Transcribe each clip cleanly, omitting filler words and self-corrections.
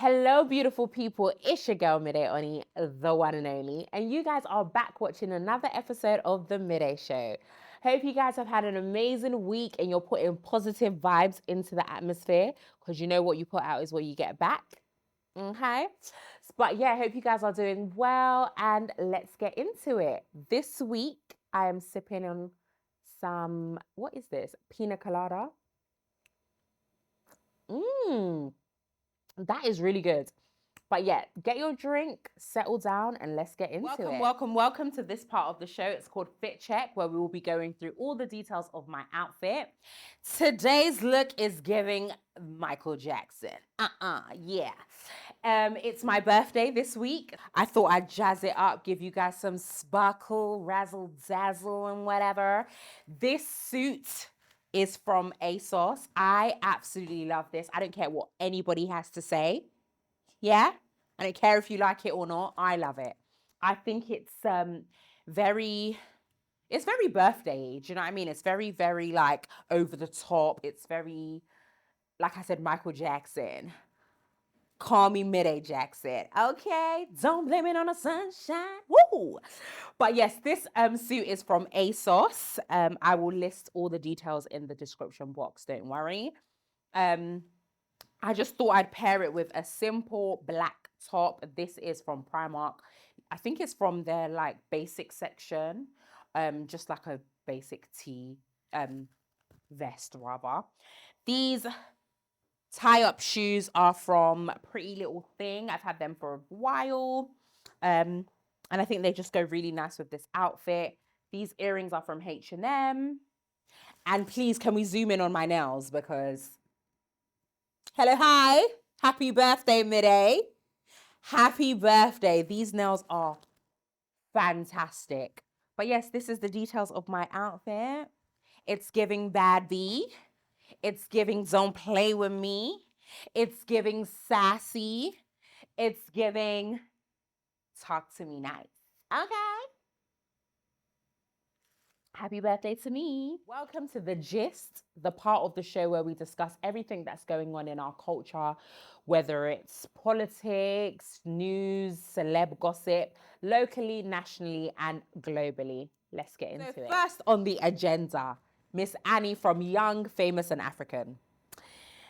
Hello, beautiful people. It's your girl, Midday Auntie, the one and only. And you guys are back watching another episode of The Midday Show. Hope you guys have had an amazing week and you're putting positive vibes into the atmosphere because you know what you put out is what you get back. Okay. But yeah, I hope you guys are doing well and let's get into it. This week, I am sipping on some, what is this? Pina colada. Mmm. That is really good. But yeah, get your drink, settle down, and let's get into it. Welcome to this part of the show. It's called Fit Check, where we will be going through all the details of my outfit. Today's look is giving Michael Jackson. Yeah. It's my birthday this week. I thought I'd jazz it up, give you guys some sparkle, razzle dazzle, and whatever. This suit is from ASOS. I absolutely love this. I don't care what anybody has to say. Yeah? I don't care if you like it or not. I love it. I think it's very birthday. Do you know what I mean? It's very, very like over the top. It's very, like I said, Michael Jackson. Call me Midday Jackson. Okay? Don't blame it on the sunshine. Woo! But yes, this suit is from ASOS. I will list all the details in the description box. Don't worry. I just thought I'd pair it with a simple black top. This is from Primark. I think it's from their like basic section. Just like a basic tee vest rather. These tie-up shoes are from Pretty Little Thing. I've had them for a while. And I think they just go really nice with this outfit. These earrings are from H&M. And please, can we zoom in on my nails because... Hello, hi. Happy birthday, Midday. Happy birthday. These nails are fantastic. But yes, this is the details of my outfit. It's giving bad B. It's giving don't play with me. It's giving sassy. It's giving talk to me nice. Okay. Happy birthday to me. Welcome to The Gist, the part of the show where we discuss everything that's going on in our culture, whether it's politics, news, celeb gossip, locally, nationally, and globally. Let's get into it. First on the agenda, Miss Annie from Young, Famous and African.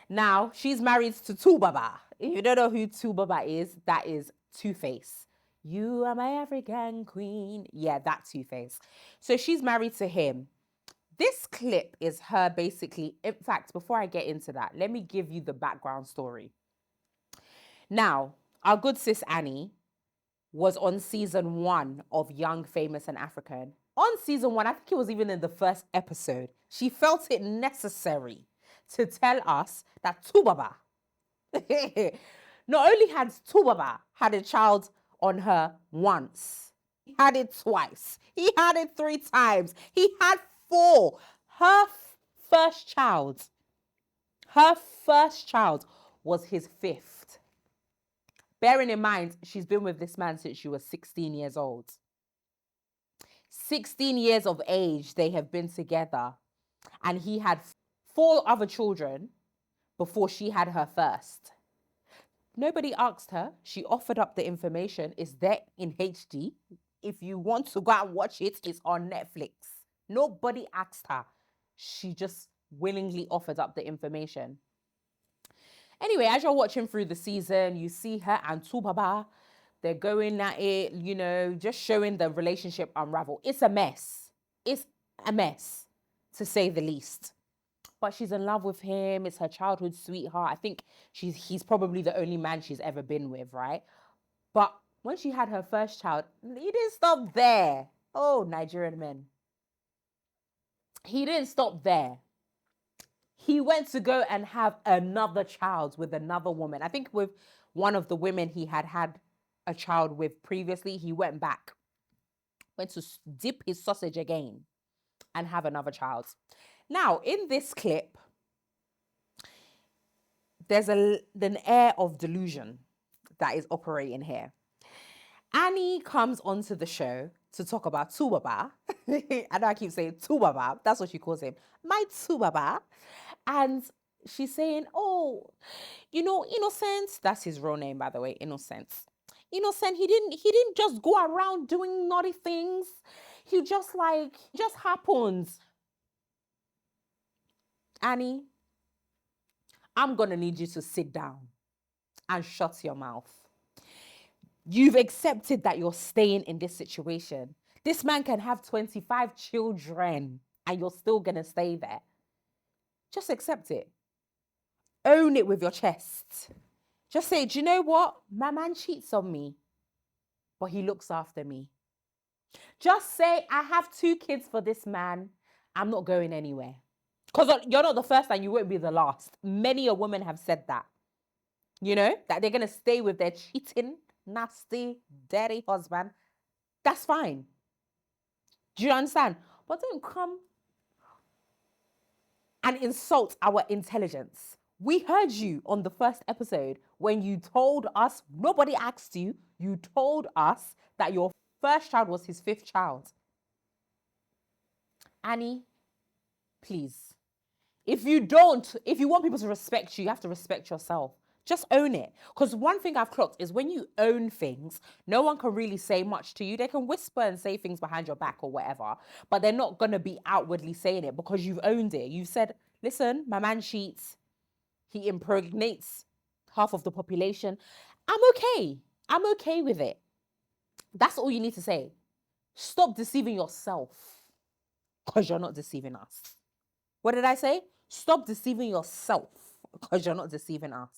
Now, she's married to Tubaba. If you don't know who Tubaba is, that is Two-Face. You are my African queen. Yeah, that Two-Face. So she's married to him. This clip is her basically, in fact, before I get into that, let me give you the background story. Now, our good sis Annie was on season 1 of Young, Famous and African. On season 1, I think it was even in the first episode, she felt it necessary to tell us that Tubaba, not only had Tubaba had a child on her once, he had it twice, he had it 3 times, he had 4. Her first child was his 5th. Bearing in mind, she's been with this man since she was 16 years old. 16 years of age, they have been together. And he had 4 other children before she had her first. Nobody asked her. She offered up the information. It's there in HD. If you want to go and watch it, it's on Netflix. Nobody asked her. She just willingly offered up the information. Anyway, as you're watching through the season, you see her and Tubaba. They're going at it, you know, just showing the relationship unravel. It's a mess. It's a mess, to say the least. But she's in love with him. It's her childhood sweetheart. I think he's probably the only man she's ever been with, right? But when she had her first child, he didn't stop there. Oh, Nigerian men. He didn't stop there. He went to go and have another child with another woman. I think with one of the women he had a child with previously, he went back, went to dip his sausage again and have another child. Now, in this clip, there's an air of delusion that is operating here. Annie comes onto the show to talk about Tubaba. I know I keep saying Tubaba. That's what she calls him. My Tubaba. And she's saying, oh, Innocent, that's his real name, by the way, Innocent, he didn't just go around doing naughty things. He just happens. Annie, I'm gonna need you to sit down and shut your mouth. You've accepted that you're staying in this situation. This man can have 25 children and you're still gonna stay there. Just accept it. Own it with your chest. Just say, do you know what? My man cheats on me, but he looks after me. Just say, I have 2 kids for this man. I'm not going anywhere. Because you're not the first and you won't be the last. Many a woman have said that. That they're going to stay with their cheating, nasty, dirty husband. That's fine. Do you understand? But don't come and insult our intelligence. We heard you on the first episode when you told us, nobody asked you, you told us that your first child was his 5th child. Annie, please. If you want people to respect you, you have to respect yourself. Just own it. Because one thing I've clocked is when you own things, no one can really say much to you. They can whisper and say things behind your back or whatever, but they're not going to be outwardly saying it because you've owned it. You've said, listen, my man cheats. He impregnates half of the population. I'm okay. I'm okay with it. That's all you need to say. Stop deceiving yourself because you're not deceiving us. What did I say? Stop deceiving yourself because you're not deceiving us.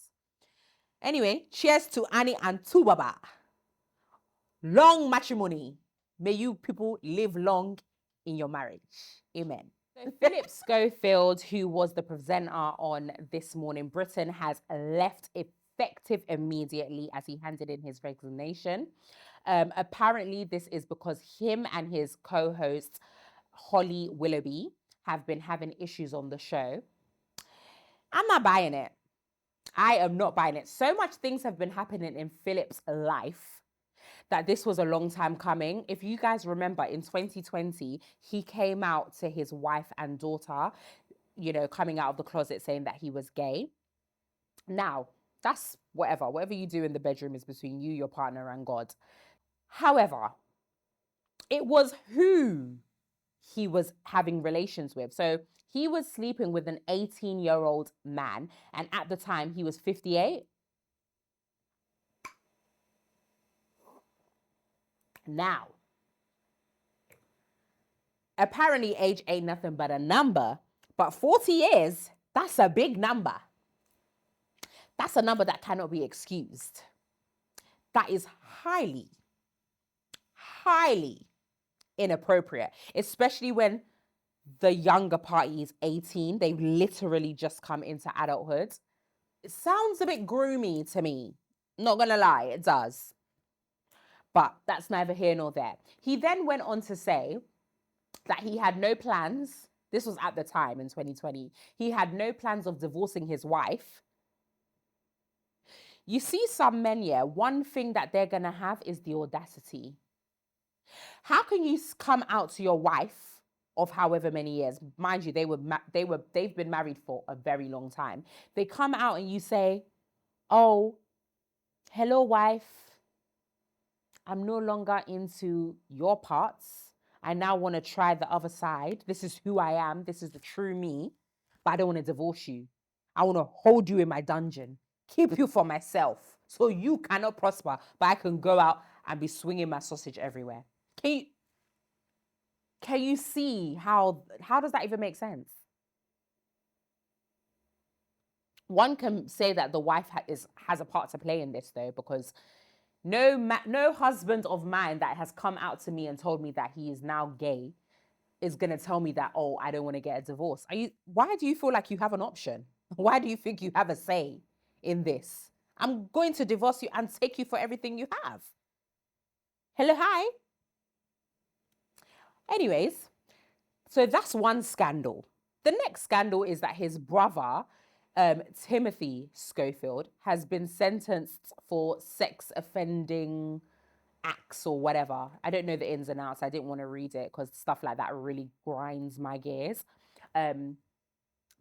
Anyway, cheers to Annie and Tubaba. Long matrimony. May you people live long in your marriage. Amen. So Phillip Schofield, who was the presenter on This Morning Britain, has left effective immediately as he handed in his resignation. Apparently, this is because him and his co-host, Holly Willoughby, have been having issues on the show. I'm not buying it. I am not buying it. So much things have been happening in Phillip's life that this was a long time coming. If you guys remember, in 2020, he came out to his wife and daughter, coming out of the closet saying that he was gay. Now, that's whatever. Whatever you do in the bedroom is between you, your partner, and God. However, it was who he was having relations with. So he was sleeping with an 18-year-old man, and at the time he was 58. Now, apparently age ain't nothing but a number, but 40 years, that's a big number. That's a number that cannot be excused. That is highly, highly inappropriate, especially when the younger party is 18. They've literally just come into adulthood. It sounds a bit groomy to me. Not gonna lie, it does. But that's neither here nor there. He then went on to say that he had no plans. This was at the time in 2020. He had no plans of divorcing his wife. You see some men, yeah, one thing that they're gonna have is the audacity. How can you come out to your wife of however many years? Mind you, they've been married for a very long time. They come out and you say, "Oh, hello, wife. I'm no longer into your parts. I now want to try the other side. This is who I am. This is the true me. But I don't want to divorce you. I want to hold you in my dungeon, keep you for myself, so you cannot prosper, but I can go out and be swinging my sausage everywhere." Can you see how does that even make sense? One can say that the wife has a part to play in this, though, because no husband of mine that has come out to me and told me that he is now gay is going to tell me that, oh, I don't want to get a divorce. Why do you feel like you have an option? Why do you think you have a say in this? I'm going to divorce you and take you for everything you have. Hello, hi. Anyways, so that's one scandal. The next scandal is that his brother, Timothy Schofield, has been sentenced for sex offending acts or whatever. I don't know the ins and outs. I didn't want to read it because stuff like that really grinds my gears.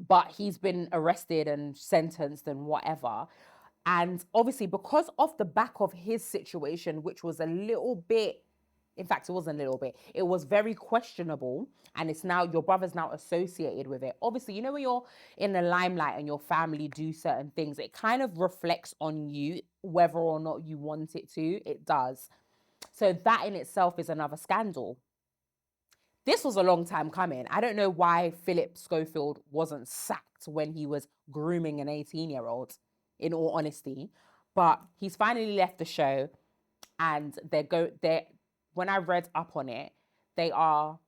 but he's been arrested and sentenced and whatever. And obviously, because of the back of his situation, which was a little bit, in fact, it wasn't a little bit, it was very questionable. And it's now, your brother's now associated with it. Obviously, you know, when you're in the limelight and your family do certain things, it kind of reflects on you, whether or not you want it to, it does. So that in itself is another scandal. This was a long time coming. I don't know why Phillip Schofield wasn't sacked when he was grooming an 18-year-old, in all honesty. But he's finally left the show, and when I read up on it, they are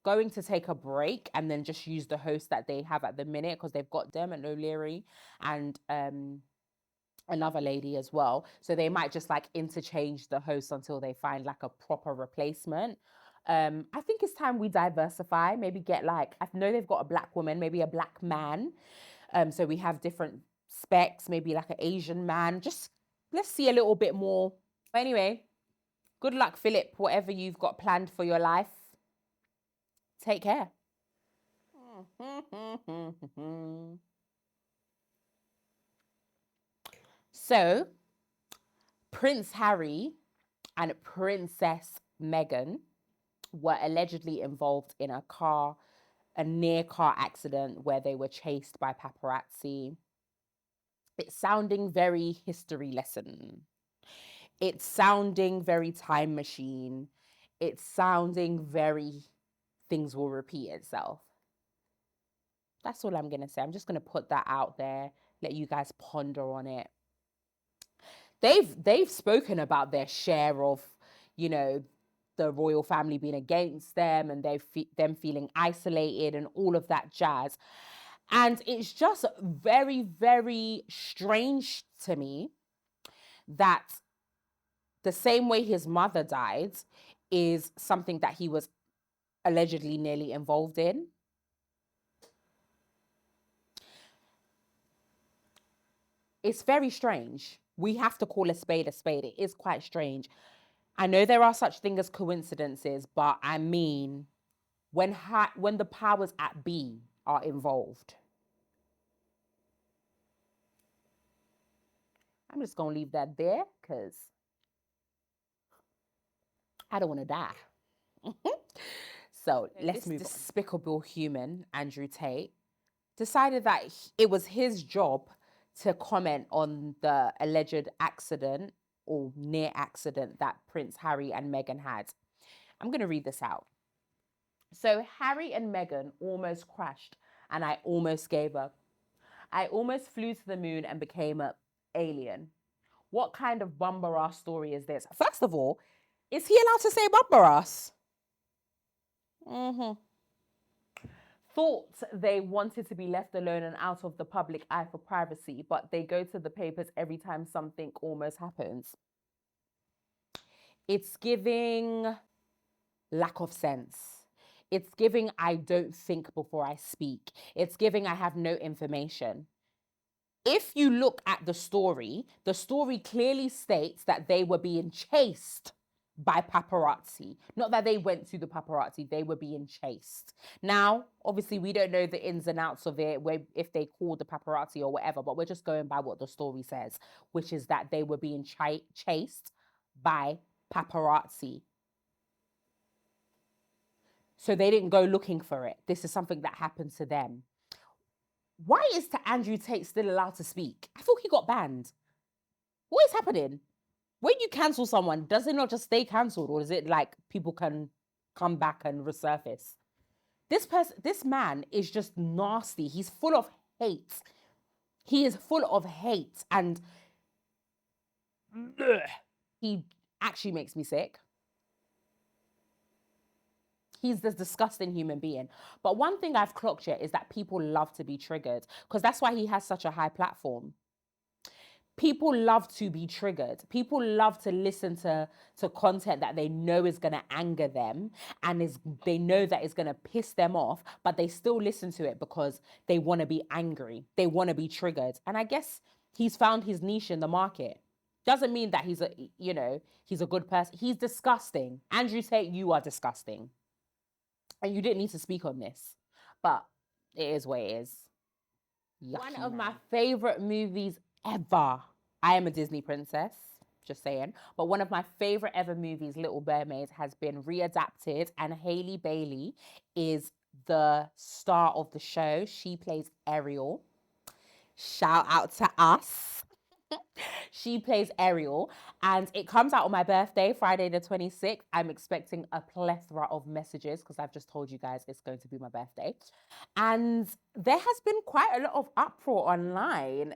going to take a break and then just use the host that they have at the minute, because they've got them and O'Leary and another lady as well. So they might just like interchange the hosts until they find like a proper replacement. I think it's time we diversify. Maybe get like, I know they've got a black woman, maybe a black man. So we have different specs, maybe like an Asian man. Just let's see a little bit more. Anyway, good luck, Phillip, whatever you've got planned for your life. Take care. So, Prince Harry and Princess Meghan were allegedly involved in a near car accident where they were chased by paparazzi. It's sounding very history lesson. It's sounding very time machine. It's sounding very things will repeat itself. That's all I'm going to say. I'm just going to put that out there, let you guys ponder on it. They've spoken about their share of, you know, the royal family being against them and them feeling isolated and all of that jazz. And it's just very, very strange to me that the same way his mother died is something that he was allegedly nearly involved in. It's very strange. We have to call a spade a spade. It is quite strange. I know there are such things as coincidences, but I mean, when the powers at be are involved. I'm just going to leave that there because I don't want to die. So let's move on. This despicable human, Andrew Tate, decided that it was his job to comment on the alleged accident or near accident that Prince Harry and Meghan had. I'm going to read this out. So Harry and Meghan almost crashed and I almost gave up. I almost flew to the moon and became an alien. What kind of bumper ass story is this? First of all, is he allowed to say bumper ass? Thought they wanted to be left alone and out of the public eye for privacy, but they go to the papers every time something almost happens. It's giving lack of sense. It's giving I don't think before I speak. It's giving I have no information. If you look at the story clearly states that they were being chased by paparazzi. Not that they went to the paparazzi, they were being chased. Now, obviously, we don't know the ins and outs of it, if they called the paparazzi or whatever, but we're just going by what the story says, which is that they were being chased by paparazzi. So they didn't go looking for it. This is something that happened to them. Why is Andrew Tate still allowed to speak? I thought he got banned. What is happening? When you cancel someone, does it not just stay cancelled, or is it like people can come back and resurface? This man is just nasty. He's full of hate. He is full of hate, and he actually makes me sick. He's this disgusting human being. But one thing I've clocked yet is that people love to be triggered, because that's why he has such a high platform. People love to be triggered. People love to listen to content that they know is going to anger them and they know that is going to piss them off, but they still listen to it because they want to be angry. They want to be triggered. And I guess he's found his niche in the market. Doesn't mean that he's a good person. He's disgusting. Andrew Tate, you are disgusting. And you didn't need to speak on this, but it is what it is. One of my favorite movies ever. I am a Disney princess, just saying. But one of my favorite ever movies, Little Mermaid, has been readapted, and Hailey Bailey is the star of the show. She plays Ariel. Shout out to us. She plays Ariel, and it comes out on my birthday, Friday the 26th. I'm expecting a plethora of messages because I've just told you guys it's going to be my birthday. And there has been quite a lot of uproar online.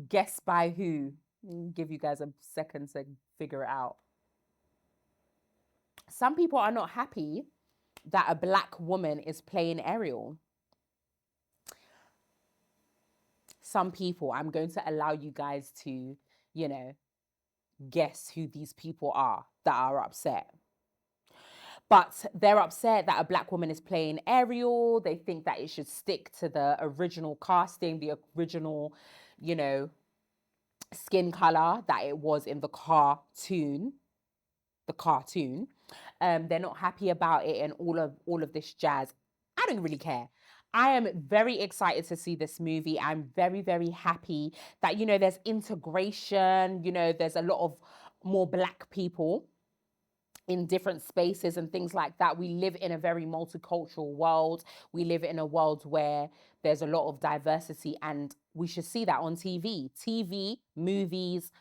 Guess by who? I'll give you guys a second to figure it out. Some people are not happy that a Black woman is playing Ariel. Some people, I'm going to allow you guys to, guess who these people are that are upset. But they're upset that a Black woman is playing Ariel. They think that it should stick to the original casting, the original, skin color that it was in the cartoon. They're not happy about it and all of this jazz. I don't really care. I am very excited to see this movie. I'm very, very happy that, there's integration, there's a lot of more Black people in different spaces and things like that. We live in a very multicultural world. We live in a world where there's a lot of diversity, and we should see that on TV. TV, movies,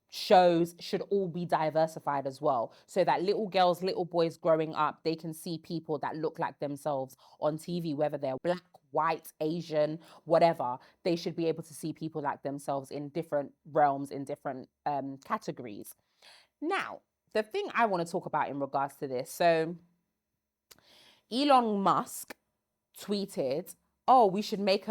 shows should all be diversified as well, so that little girls, little boys growing up, they can see people that look like themselves on TV, whether they're Black, white, Asian, whatever. They should be able to see people like themselves in different realms, in different categories. Now, the thing I want to talk about in regards to this, so Elon Musk tweeted, oh, we should make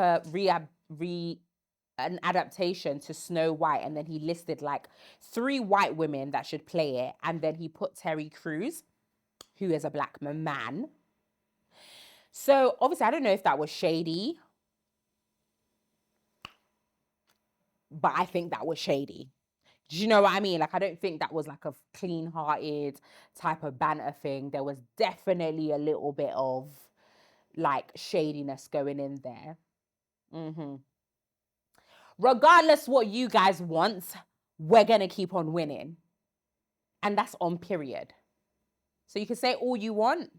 an adaptation to Snow White, and then he listed like 3 white women that should play it, and then he put Terry Crews, who is a Black man. So obviously I don't know if that was shady, but I think that was shady. Do you know what I mean? Like, I don't think that was like a clean-hearted type of banter thing. There was definitely a little bit of like shadiness going in there. Regardless what you guys want, we're going to keep on winning. And that's on period. So you can say all you want,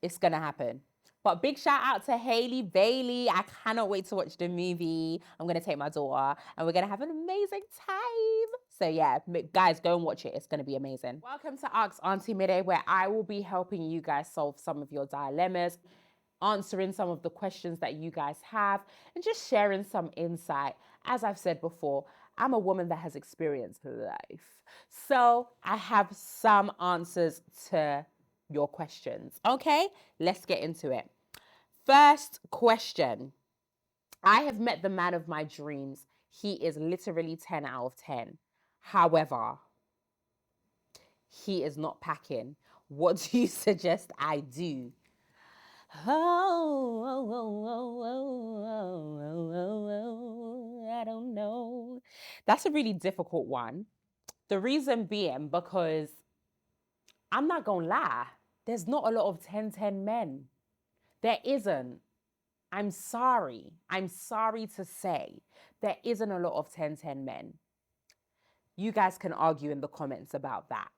it's going to happen. But big shout out to Hailey Bailey. I cannot wait to watch the movie. I'm going to take my daughter and we're going to have an amazing time. So yeah, guys, go and watch it. It's going to be amazing. Welcome to Ask Auntie Midday, where I will be helping you guys solve some of your dilemmas, answering some of the questions that you guys have, and just sharing some insight. As I've said before, I'm a woman that has experienced life. So I have some answers to your questions. Okay, let's get into it. First question. I have met the man of my dreams. He is literally 10 out of 10. However, he is not packing. What do you suggest I do? I don't know. That's a really difficult one. The reason being because I'm not gonna lie, there's not a lot of 10-10 men. There isn't. I'm sorry to say, there isn't a lot of 10-10 men. You guys can argue in the comments about that.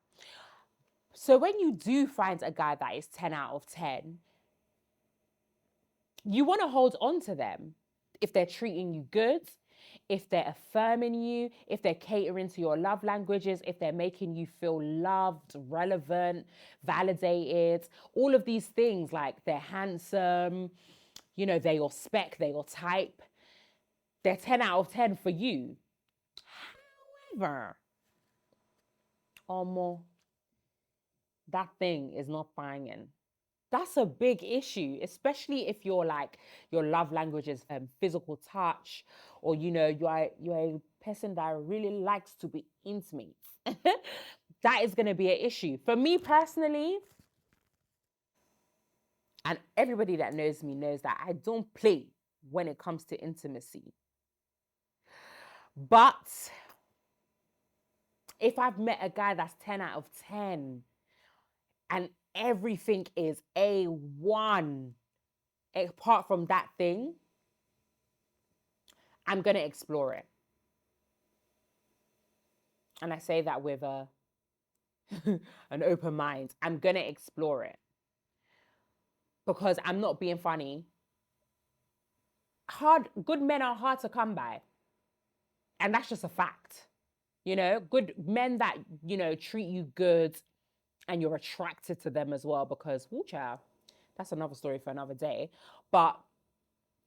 So when you do find a guy that is 10 out of 10, you want to hold on to them. If they're treating you good, if they're affirming you, if they're catering to your love languages, if they're making you feel loved, relevant, validated, all of these things, like they're handsome, they're your spec, they're your type, they're 10 out of 10 for you. However, that thing is not banging. That's a big issue, especially if you're like, your love language is physical touch, or you're a person that really likes to be intimate. That is going to be an issue. For me personally, and everybody that knows me knows that I don't play when it comes to intimacy. But if I've met a guy that's 10 out of 10 and everything is A1, apart from that thing, I'm going to explore it. And I say that with an open mind. I'm going to explore it. Because I'm not being funny. Good men are hard to come by. And that's just a fact. You know, good men that, you know, treat you good and you're attracted to them as well, because, woo child, that's another story for another day. But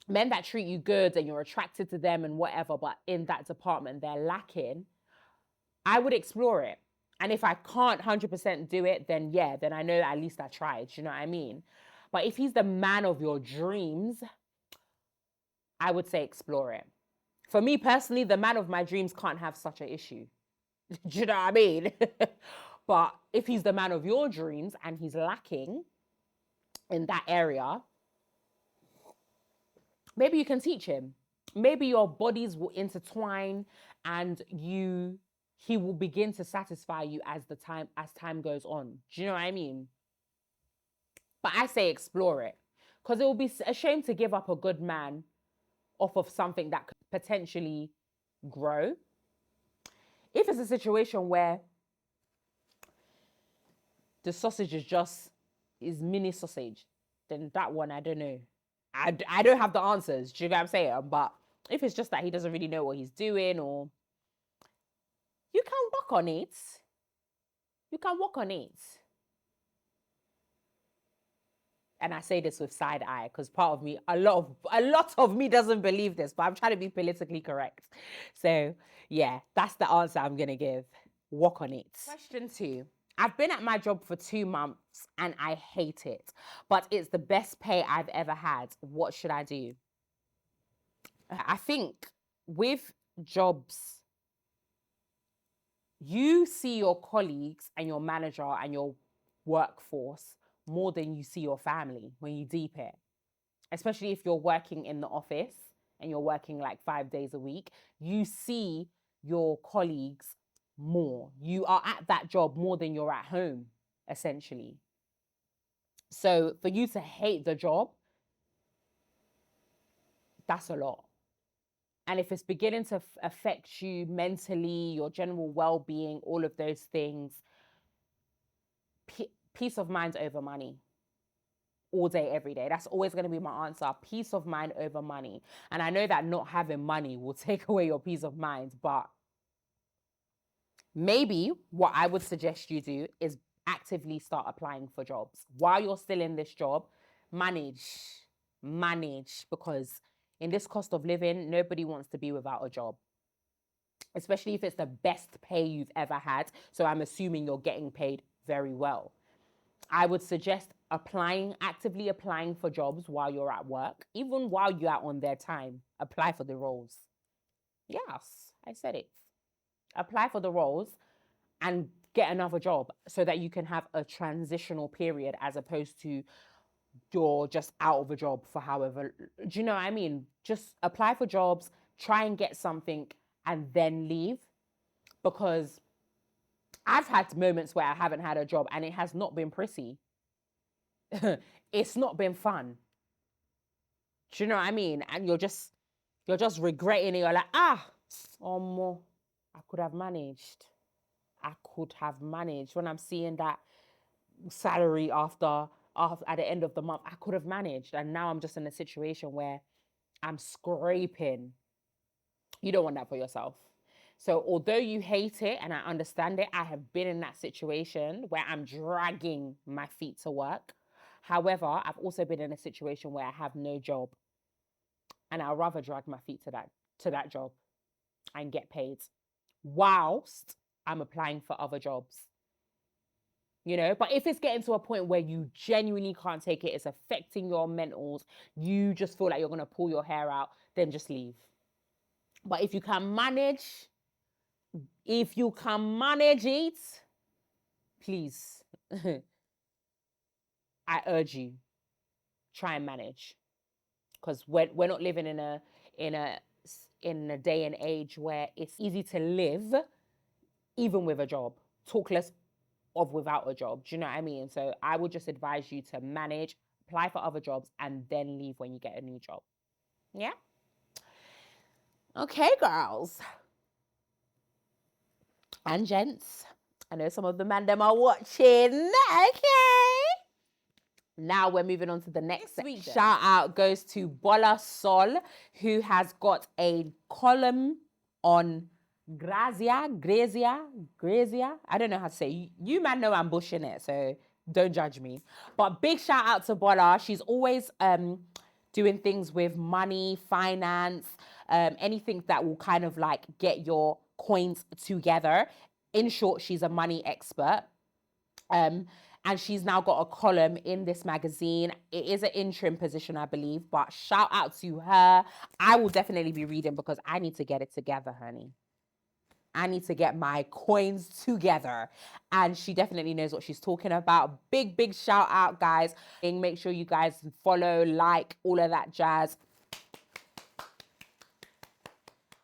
men that treat you good and you're attracted to them and whatever, but in that department they're lacking, I would explore it. And if I can't 100% do it, then yeah, then I know at least I tried. You know what I mean? But if he's the man of your dreams, I would say explore it. For me personally, the man of my dreams can't have such an issue. Do you know what I mean? But if he's the man of your dreams and he's lacking in that area, maybe you can teach him. Maybe your bodies will intertwine and he will begin to satisfy you as time goes on. Do you know what I mean? But I say explore it, because it will be a shame to give up a good man off of something that could potentially grow. If it's a situation where the sausage is mini sausage, then that one, I don't know. I don't have the answers. Do you know what I'm saying? But if it's just that he doesn't really know what he's doing, or you can work on it. You can work on it. And I say this with side eye, because part of me, a lot of me doesn't believe this, but I'm trying to be politically correct. So yeah, that's the answer I'm gonna give. Work on it. Question 2. I've been at my job for 2 months and I hate it, but it's the best pay I've ever had. What should I do? I think with jobs, you see your colleagues and your manager and your workforce more than you see your family when you deep it. Especially if you're working in the office and you're working like 5 days a week, you see your colleagues more. You are at that job more than you're at home, essentially. So for you to hate the job, that's a lot. And if it's beginning to affect you mentally, your general well-being, all of those things, peace of mind over money. All day, every day. That's always going to be my answer. Peace of mind over money. And I know that not having money will take away your peace of mind, but maybe what I would suggest you do is actively start applying for jobs. While you're still in this job, manage, because in this cost of living, nobody wants to be without a job, especially if it's the best pay you've ever had. So I'm assuming you're getting paid very well. I would suggest actively applying for jobs while you're at work, even while you're on their time. Apply for the roles. Yes, I said it. Apply for the roles and get another job so that you can have a transitional period, as opposed to you're just out of a job for however. Do you know what I mean? Just apply for jobs, try and get something, and then leave. Because I've had moments where I haven't had a job and it has not been pretty. It's not been fun. Do you know what I mean? And you're just regretting it. You're like, I could have managed. When I'm seeing that salary after at the end of the month, I could have managed. And now I'm just in a situation where I'm scraping. You don't want that for yourself. So although you hate it, and I understand it, I have been in that situation where I'm dragging my feet to work. However, I've also been in a situation where I have no job, and I'd rather drag my feet to that job and get paid whilst I'm applying for other jobs. You know, but if it's getting to a point where you genuinely can't take it, it's affecting your mentals, you just feel like you're going to pull your hair out, then just leave. But if you can manage it, please, I urge you, try and manage. Because we're not living in a day and age where it's easy to live even with a job. Talk less of without a job. Do you know what I mean? So I would just advise you to manage, apply for other jobs, and then leave when you get a new job. Yeah? Okay, girls and gents. I know some of the man them are watching. Okay. Now we're moving on to the next section. Shout out goes to Bola Sol, who has got a column on Grazia. I don't know how to say. You man know I'm bushing it, so don't judge me. But big shout out to Bola. She's always doing things with money, finance, anything that will kind of like get your coins together. In short, she's a money expert. And she's now got a column in this magazine. It is an interim position, I believe, but shout out to her. I will definitely be reading because I need to get it together, honey. I need to get my coins together. And she definitely knows what she's talking about. Big, big shout out, guys. Make sure you guys follow, like, all of that jazz.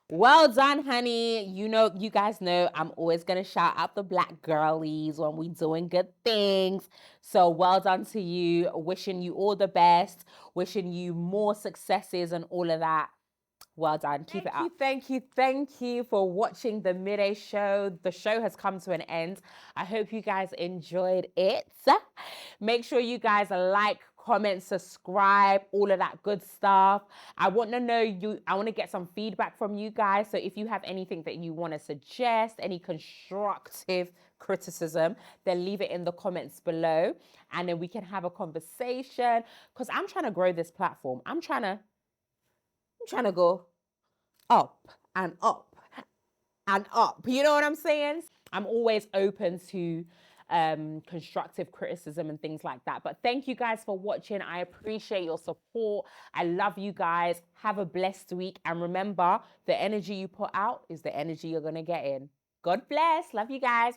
Well done, honey. You know, you guys know I'm always going to shout out the black girlies when we doing good things. So well done to you. Wishing you all the best. Wishing you more successes and all of that. Well done. Keep it up. Thank you for watching the Midday Show. The show has come to an end. I hope you guys enjoyed it. Make sure you guys like, comment, subscribe, all of that good stuff. I want to know I want to get some feedback from you guys. So if you have anything that you want to suggest, any constructive criticism, then leave it in the comments below and then we can have a conversation because I'm trying to grow this platform. I'm trying to go up and up and up. You know what I'm saying? I'm always open to constructive criticism and things like that. But thank you guys for watching. I appreciate your support. I love you guys. Have a blessed week. And remember, the energy you put out is the energy you're going to get in. God bless. Love you guys.